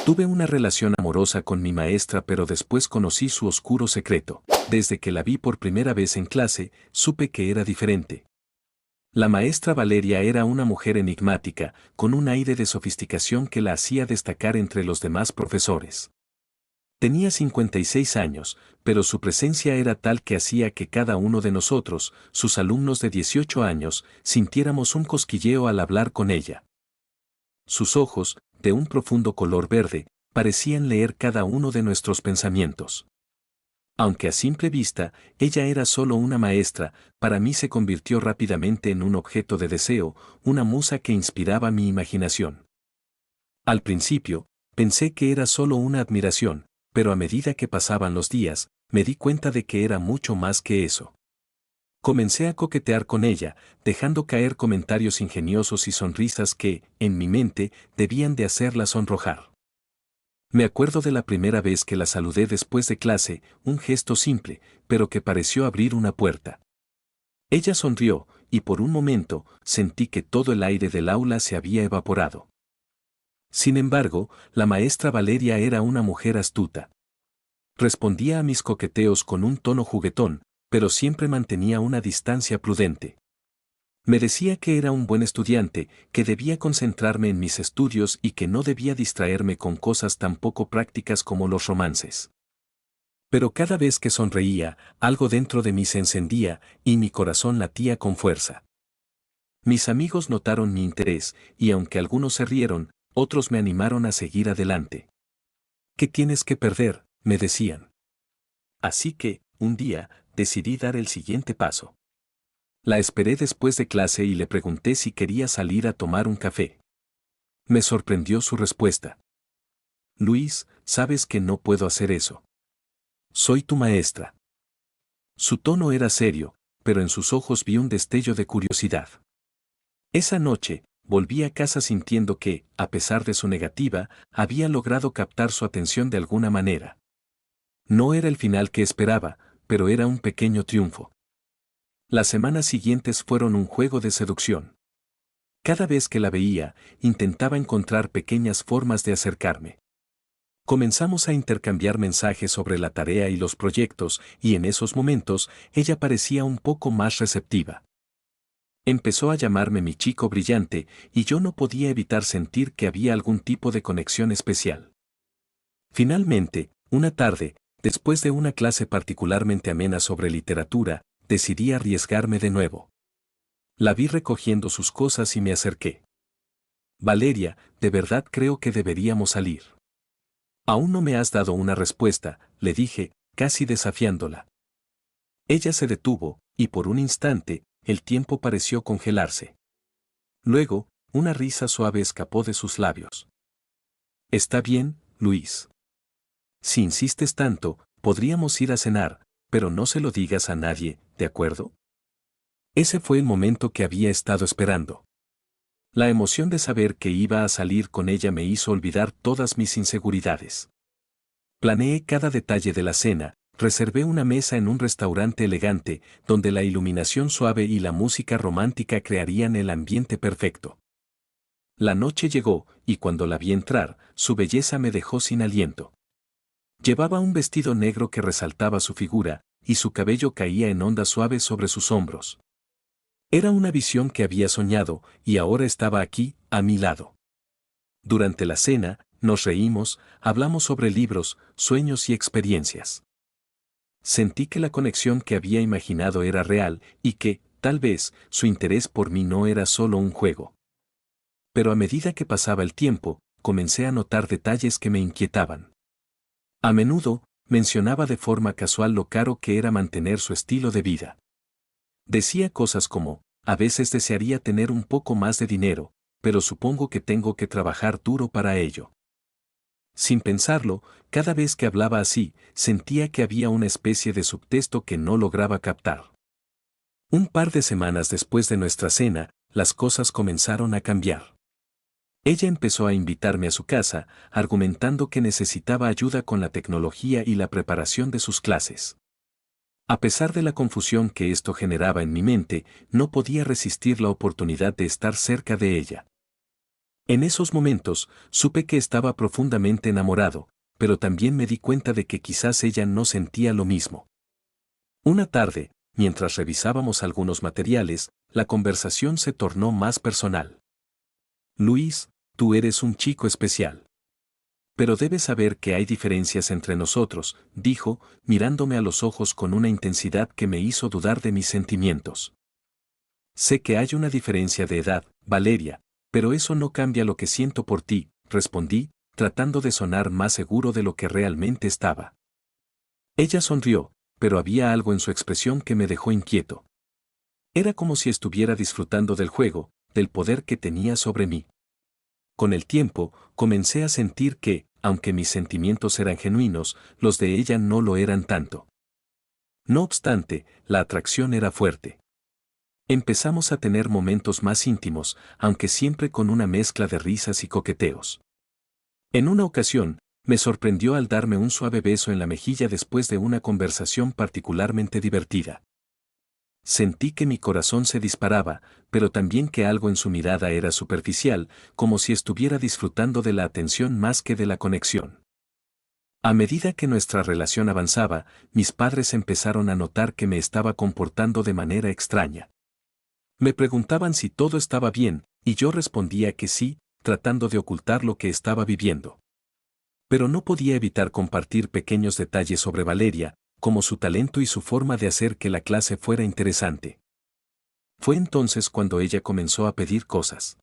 Tuve una relación amorosa con mi maestra, pero después conocí su oscuro secreto. Desde que la vi por primera vez en clase, supe que era diferente. La maestra Valeria era una mujer enigmática, con un aire de sofisticación que la hacía destacar entre los demás profesores. Tenía 56 años, pero su presencia era tal que hacía que cada uno de nosotros, sus alumnos de 18 años, sintiéramos un cosquilleo al hablar con ella. Sus ojos, de un profundo color verde, parecían leer cada uno de nuestros pensamientos. Aunque a simple vista, ella era solo una maestra, para mí se convirtió rápidamente en un objeto de deseo, una musa que inspiraba mi imaginación. Al principio, pensé que era solo una admiración, pero a medida que pasaban los días, me di cuenta de que era mucho más que eso. Comencé a coquetear con ella, dejando caer comentarios ingeniosos y sonrisas que, en mi mente, debían de hacerla sonrojar. Me acuerdo de la primera vez que la saludé después de clase, un gesto simple, pero que pareció abrir una puerta. Ella sonrió, y por un momento, sentí que todo el aire del aula se había evaporado. Sin embargo, la maestra Valeria era una mujer astuta. Respondía a mis coqueteos con un tono juguetón, pero siempre mantenía una distancia prudente. Me decía que era un buen estudiante, que debía concentrarme en mis estudios y que no debía distraerme con cosas tan poco prácticas como los romances. Pero cada vez que sonreía, algo dentro de mí se encendía y mi corazón latía con fuerza. Mis amigos notaron mi interés, y aunque algunos se rieron, otros me animaron a seguir adelante. ¿Qué tienes que perder?, me decían. Así que, un día, decidí dar el siguiente paso. La esperé después de clase y le pregunté si quería salir a tomar un café. Me sorprendió su respuesta. Luis, sabes que no puedo hacer eso. Soy tu maestra. Su tono era serio, pero en sus ojos vi un destello de curiosidad. Esa noche, volví a casa sintiendo que, a pesar de su negativa, había logrado captar su atención de alguna manera. No era el final que esperaba, pero era un pequeño triunfo. Las semanas siguientes fueron un juego de seducción. Cada vez que la veía, intentaba encontrar pequeñas formas de acercarme. Comenzamos a intercambiar mensajes sobre la tarea y los proyectos, y en esos momentos, ella parecía un poco más receptiva. Empezó a llamarme mi chico brillante, y yo no podía evitar sentir que había algún tipo de conexión especial. Finalmente, una tarde, después de una clase particularmente amena sobre literatura, decidí arriesgarme de nuevo. La vi recogiendo sus cosas y me acerqué. Valeria, de verdad creo que deberíamos salir. Aún no me has dado una respuesta, le dije, casi desafiándola. Ella se detuvo, y por un instante, el tiempo pareció congelarse. Luego, una risa suave escapó de sus labios. Está bien, Luis. Si insistes tanto, podríamos ir a cenar, pero no se lo digas a nadie, ¿de acuerdo? Ese fue el momento que había estado esperando. La emoción de saber que iba a salir con ella me hizo olvidar todas mis inseguridades. Planeé cada detalle de la cena, reservé una mesa en un restaurante elegante, donde la iluminación suave y la música romántica crearían el ambiente perfecto. La noche llegó, y cuando la vi entrar, su belleza me dejó sin aliento. Llevaba un vestido negro que resaltaba su figura, y su cabello caía en ondas suaves sobre sus hombros. Era una visión que había soñado, y ahora estaba aquí, a mi lado. Durante la cena, nos reímos, hablamos sobre libros, sueños y experiencias. Sentí que la conexión que había imaginado era real, y que, tal vez, su interés por mí no era solo un juego. Pero a medida que pasaba el tiempo, comencé a notar detalles que me inquietaban. A menudo, mencionaba de forma casual lo caro que era mantener su estilo de vida. Decía cosas como, a veces desearía tener un poco más de dinero, pero supongo que tengo que trabajar duro para ello. Sin pensarlo, cada vez que hablaba así, sentía que había una especie de subtexto que no lograba captar. Un par de semanas después de nuestra cena, las cosas comenzaron a cambiar. Ella empezó a invitarme a su casa, argumentando que necesitaba ayuda con la tecnología y la preparación de sus clases. A pesar de la confusión que esto generaba en mi mente, no podía resistir la oportunidad de estar cerca de ella. En esos momentos, supe que estaba profundamente enamorado, pero también me di cuenta de que quizás ella no sentía lo mismo. Una tarde, mientras revisábamos algunos materiales, la conversación se tornó más personal. Luis, tú eres un chico especial. Pero debes saber que hay diferencias entre nosotros, dijo, mirándome a los ojos con una intensidad que me hizo dudar de mis sentimientos. Sé que hay una diferencia de edad, Valeria, pero eso no cambia lo que siento por ti, respondí, tratando de sonar más seguro de lo que realmente estaba. Ella sonrió, pero había algo en su expresión que me dejó inquieto. Era como si estuviera disfrutando del juego, del poder que tenía sobre mí. Con el tiempo, comencé a sentir que, aunque mis sentimientos eran genuinos, los de ella no lo eran tanto. No obstante, la atracción era fuerte. Empezamos a tener momentos más íntimos, aunque siempre con una mezcla de risas y coqueteos. En una ocasión, me sorprendió al darme un suave beso en la mejilla después de una conversación particularmente divertida. Sentí que mi corazón se disparaba, pero también que algo en su mirada era superficial, como si estuviera disfrutando de la atención más que de la conexión. A medida que nuestra relación avanzaba, mis padres empezaron a notar que me estaba comportando de manera extraña. Me preguntaban si todo estaba bien, y yo respondía que sí, tratando de ocultar lo que estaba viviendo. Pero no podía evitar compartir pequeños detalles sobre Valeria, como su talento y su forma de hacer que la clase fuera interesante. Fue entonces cuando ella comenzó a pedir cosas.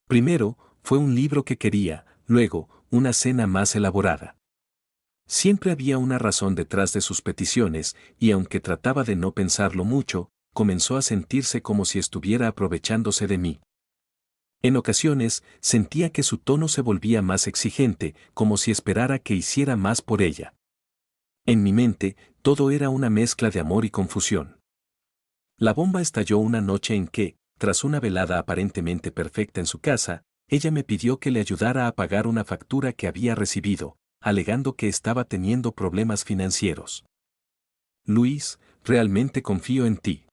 Primero, fue un libro que quería, luego, una cena más elaborada. Siempre había una razón detrás de sus peticiones, y aunque trataba de no pensarlo mucho, comenzó a sentirse como si estuviera aprovechándose de mí. En ocasiones, sentía que su tono se volvía más exigente, como si esperara que hiciera más por ella. En mi mente, todo era una mezcla de amor y confusión. La bomba estalló una noche en que, tras una velada aparentemente perfecta en su casa, ella me pidió que le ayudara a pagar una factura que había recibido, alegando que estaba teniendo problemas financieros. Luis, realmente confío en ti.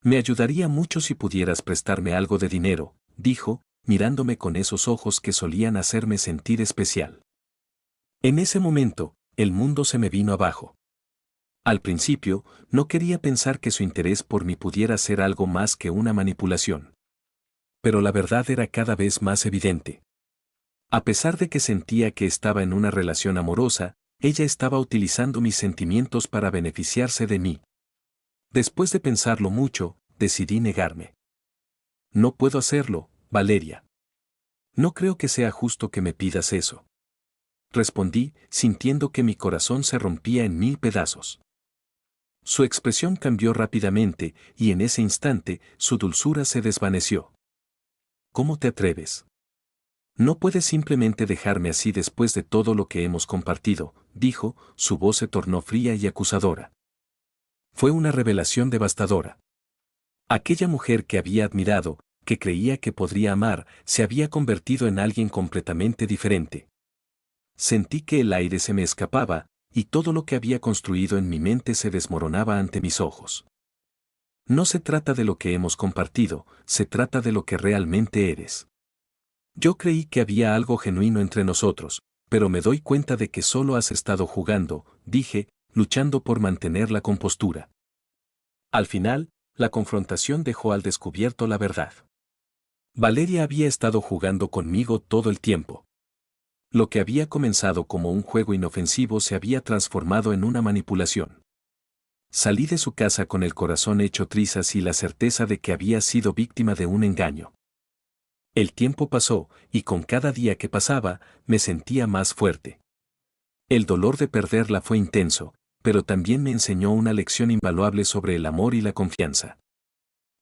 Me ayudaría mucho si pudieras prestarme algo de dinero, dijo, mirándome con esos ojos que solían hacerme sentir especial. En ese momento, el mundo se me vino abajo. Al principio, no quería pensar que su interés por mí pudiera ser algo más que una manipulación. Pero la verdad era cada vez más evidente. A pesar de que sentía que estaba en una relación amorosa, ella estaba utilizando mis sentimientos para beneficiarse de mí. Después de pensarlo mucho, decidí negarme. No puedo hacerlo, Valeria. No creo que sea justo que me pidas eso. Respondí, sintiendo que mi corazón se rompía en mil pedazos. Su expresión cambió rápidamente, y en ese instante, su dulzura se desvaneció. ¿Cómo te atreves? No puedes simplemente dejarme así después de todo lo que hemos compartido, dijo, su voz se tornó fría y acusadora. Fue una revelación devastadora. Aquella mujer que había admirado, que creía que podría amar, se había convertido en alguien completamente diferente. Sentí que el aire se me escapaba, y todo lo que había construido en mi mente se desmoronaba ante mis ojos. No se trata de lo que hemos compartido, se trata de lo que realmente eres. Yo creí que había algo genuino entre nosotros, pero me doy cuenta de que solo has estado jugando, dije, luchando por mantener la compostura. Al final, la confrontación dejó al descubierto la verdad. Valeria había estado jugando conmigo todo el tiempo. Lo que había comenzado como un juego inofensivo se había transformado en una manipulación. Salí de su casa con el corazón hecho trizas y la certeza de que había sido víctima de un engaño. El tiempo pasó, y con cada día que pasaba, me sentía más fuerte. El dolor de perderla fue intenso, pero también me enseñó una lección invaluable sobre el amor y la confianza.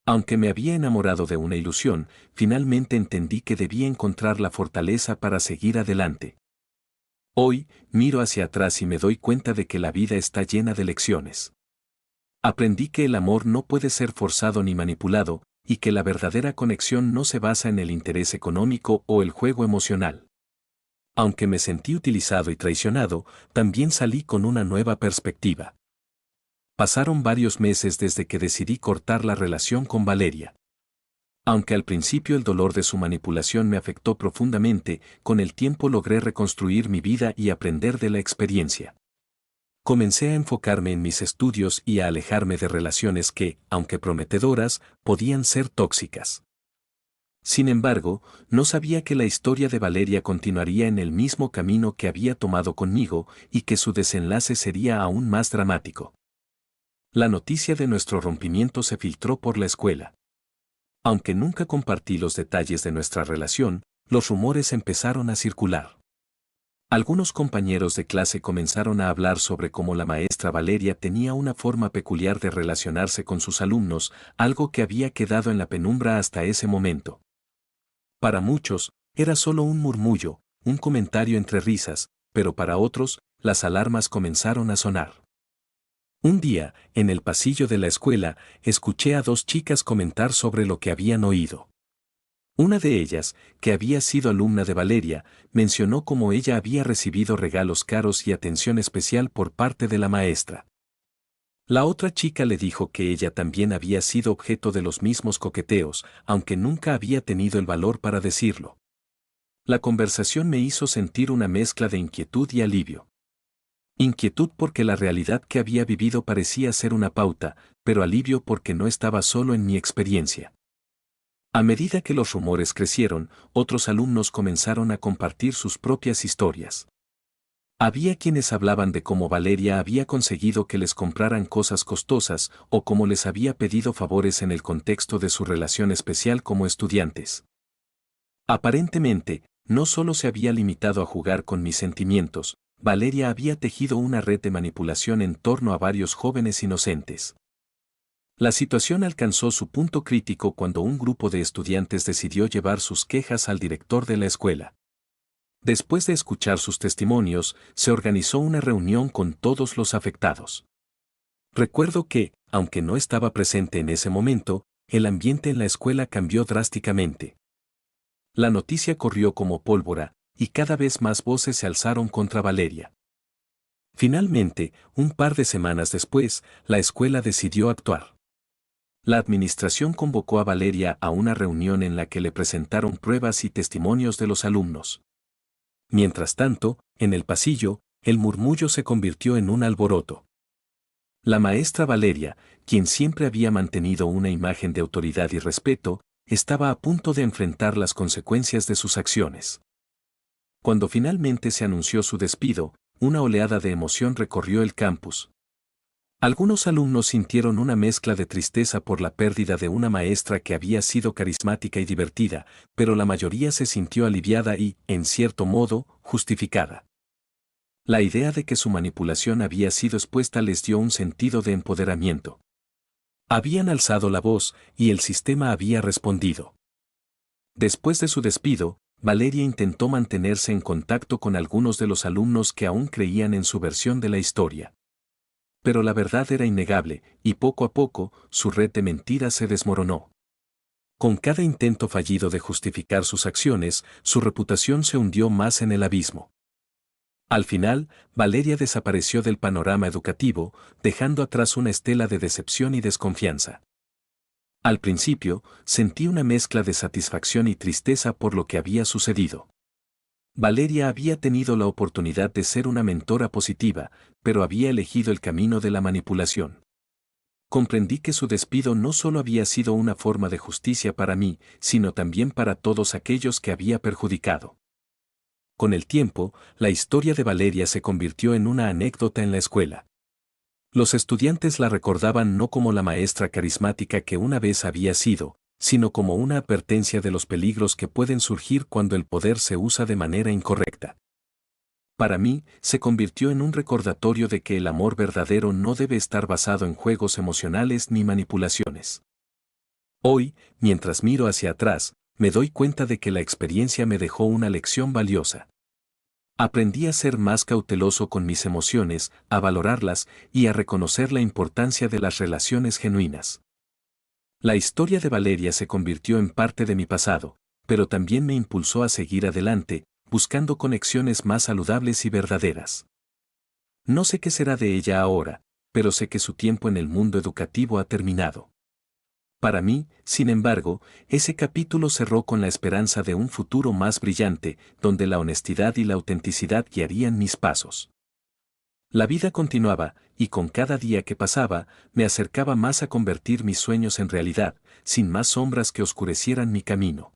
Aunque me había enamorado de una ilusión, finalmente entendí que debía encontrar la fortaleza para seguir adelante. Hoy, miro hacia atrás y me doy cuenta de que la vida está llena de lecciones. Aprendí que el amor no puede ser forzado ni manipulado, y que la verdadera conexión no se basa en el interés económico o el juego emocional. Aunque me sentí utilizado y traicionado, también salí con una nueva perspectiva. Pasaron varios meses desde que decidí cortar la relación con Valeria. Aunque al principio el dolor de su manipulación me afectó profundamente, con el tiempo logré reconstruir mi vida y aprender de la experiencia. Comencé a enfocarme en mis estudios y a alejarme de relaciones que, aunque prometedoras, podían ser tóxicas. Sin embargo, no sabía que la historia de Valeria continuaría en el mismo camino que había tomado conmigo y que su desenlace sería aún más dramático. La noticia de nuestro rompimiento se filtró por la escuela. Aunque nunca compartí los detalles de nuestra relación, los rumores empezaron a circular. Algunos compañeros de clase comenzaron a hablar sobre cómo la maestra Valeria tenía una forma peculiar de relacionarse con sus alumnos, algo que había quedado en la penumbra hasta ese momento. Para muchos, era solo un murmullo, un comentario entre risas, pero para otros, las alarmas comenzaron a sonar. Un día, en el pasillo de la escuela, escuché a dos chicas comentar sobre lo que habían oído. Una de ellas, que había sido alumna de Valeria, mencionó cómo ella había recibido regalos caros y atención especial por parte de la maestra. La otra chica le dijo que ella también había sido objeto de los mismos coqueteos, aunque nunca había tenido el valor para decirlo. La conversación me hizo sentir una mezcla de inquietud y alivio. Inquietud porque la realidad que había vivido parecía ser una pauta, pero alivio porque no estaba solo en mi experiencia. A medida que los rumores crecieron, otros alumnos comenzaron a compartir sus propias historias. Había quienes hablaban de cómo Valeria había conseguido que les compraran cosas costosas o cómo les había pedido favores en el contexto de su relación especial como estudiantes. Aparentemente, no solo se había limitado a jugar con mis sentimientos, Valeria había tejido una red de manipulación en torno a varios jóvenes inocentes. La situación alcanzó su punto crítico cuando un grupo de estudiantes decidió llevar sus quejas al director de la escuela. Después de escuchar sus testimonios, se organizó una reunión con todos los afectados. Recuerdo que, aunque no estaba presente en ese momento, el ambiente en la escuela cambió drásticamente. La noticia corrió como pólvora, y cada vez más voces se alzaron contra Valeria. Finalmente, un par de semanas después, la escuela decidió actuar. La administración convocó a Valeria a una reunión en la que le presentaron pruebas y testimonios de los alumnos. Mientras tanto, en el pasillo, el murmullo se convirtió en un alboroto. La maestra Valeria, quien siempre había mantenido una imagen de autoridad y respeto, estaba a punto de enfrentar las consecuencias de sus acciones. Cuando finalmente se anunció su despido, una oleada de emoción recorrió el campus. Algunos alumnos sintieron una mezcla de tristeza por la pérdida de una maestra que había sido carismática y divertida, pero la mayoría se sintió aliviada y, en cierto modo, justificada. La idea de que su manipulación había sido expuesta les dio un sentido de empoderamiento. Habían alzado la voz y el sistema había respondido. Después de su despido, Valeria intentó mantenerse en contacto con algunos de los alumnos que aún creían en su versión de la historia. Pero la verdad era innegable, y poco a poco, su red de mentiras se desmoronó. Con cada intento fallido de justificar sus acciones, su reputación se hundió más en el abismo. Al final, Valeria desapareció del panorama educativo, dejando atrás una estela de decepción y desconfianza. Al principio, sentí una mezcla de satisfacción y tristeza por lo que había sucedido. Valeria había tenido la oportunidad de ser una mentora positiva, pero había elegido el camino de la manipulación. Comprendí que su despido no solo había sido una forma de justicia para mí, sino también para todos aquellos que había perjudicado. Con el tiempo, la historia de Valeria se convirtió en una anécdota en la escuela. Los estudiantes la recordaban no como la maestra carismática que una vez había sido, sino como una advertencia de los peligros que pueden surgir cuando el poder se usa de manera incorrecta. Para mí, se convirtió en un recordatorio de que el amor verdadero no debe estar basado en juegos emocionales ni manipulaciones. Hoy, mientras miro hacia atrás, me doy cuenta de que la experiencia me dejó una lección valiosa. Aprendí a ser más cauteloso con mis emociones, a valorarlas y a reconocer la importancia de las relaciones genuinas. La historia de Valeria se convirtió en parte de mi pasado, pero también me impulsó a seguir adelante, buscando conexiones más saludables y verdaderas. No sé qué será de ella ahora, pero sé que su tiempo en el mundo educativo ha terminado. Para mí, sin embargo, ese capítulo cerró con la esperanza de un futuro más brillante, donde la honestidad y la autenticidad guiarían mis pasos. La vida continuaba, y con cada día que pasaba, me acercaba más a convertir mis sueños en realidad, sin más sombras que oscurecieran mi camino.